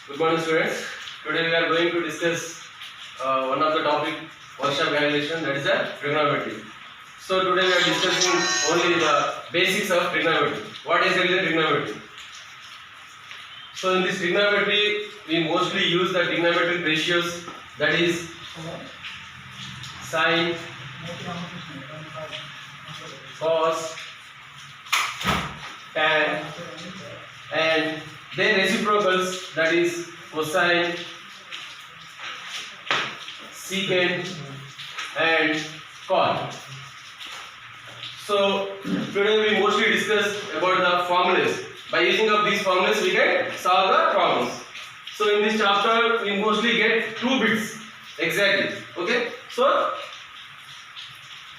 Good morning, students. Today we are going to discuss one of the topic workshop evaluation, that is the trigonometry. So today we are discussing only the basics of trigonometry. What is exactly trigonometry? So in this trigonometry, we mostly use the trigonometric ratios, that is sine, cos, tan, and their reciprocals, that is cosine, secant, and cot. So today we mostly discuss about the formulas. By using of these formulas, we can solve the problems. So in this chapter, we mostly get 2 bits exactly. Okay. So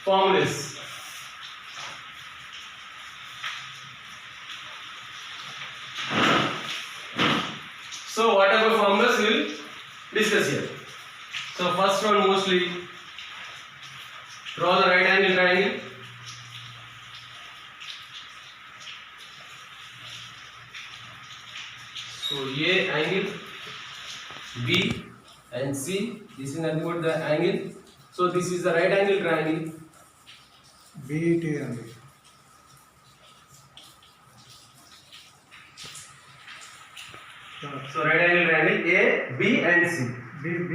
formulas. So whatever formulas we will discuss here. So first one, mostly draw the right angle triangle. So A angle, B and C. This is nothing but the angle. So this is the right angle triangle. BET angle. So right angle triangle A, B and C. BET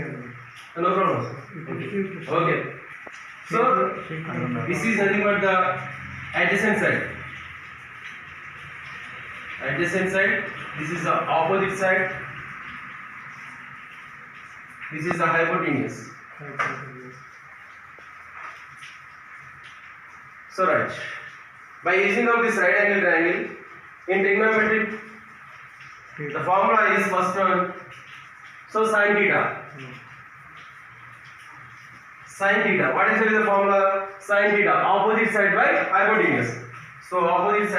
angle. No problem. Okay. So this is nothing but the adjacent side. Adjacent side. This is the opposite side. This is the hypotenuse. So right. By using of this right angle triangle in trigonometry, the formula is first one. So sin theta. Sin theta. What is the formula? Sin theta. Opposite side by hypotenuse. So opposite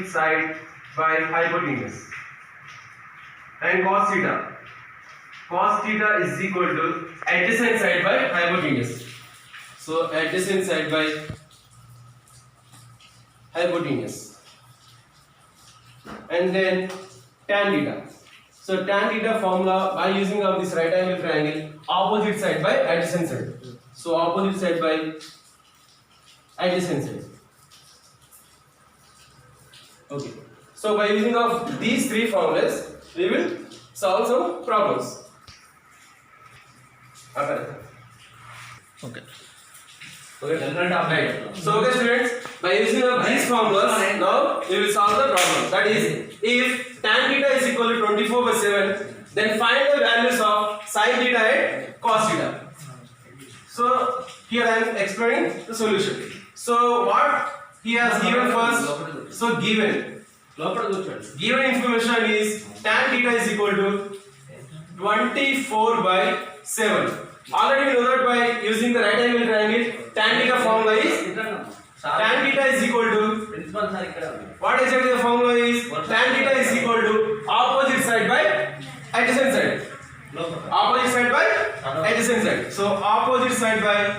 side by hypotenuse. And cos theta. Cos theta is equal to adjacent side by hypotenuse. So adjacent side by hypotenuse. And then tan theta. So tan theta formula, by using of this right angle triangle, opposite side by adjacent side. So opposite side by adjacent side. Okay. So by using of these 3 formulas, we will solve some problems. Okay. Right. So okay, students, by using of these formulas, now we will solve the problem. That is, if tan theta is equal to 24/7, then find the values of sin theta and cos theta. So here I am explaining the solution. So what he has given first? So given information is tan theta is equal to 24/7. Already we know that by using the right angle triangle, tan theta formula is tan theta is equal to, what exactly the formula is? Tan theta is equal to opposite side by adjacent side. Opposite side by adjacent side. So opposite side by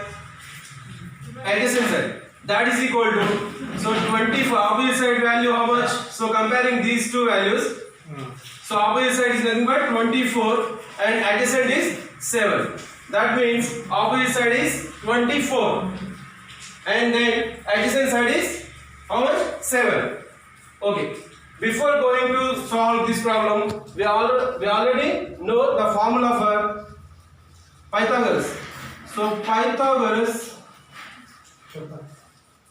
adjacent side. That is equal to, so 24 opposite side value how much? So comparing these 2 values, so opposite side is nothing but 24 and adjacent is 7. That means opposite side is 24 and then adjacent side is how much? 7. Okay. Before going to solve this problem, we already know the formula for Pythagoras. So Pythagoras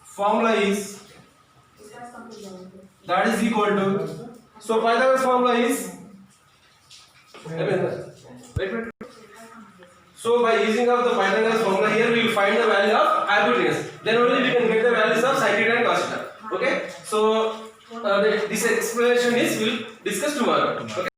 formula is, that is equal to, so Pythagoras formula is, wait. So by using of the Pythagoras formula, here we will find the value of hypotenuse. Then only we can get the values of sin theta and cos theta. Okay. So this explanation is we will discuss tomorrow. Okay.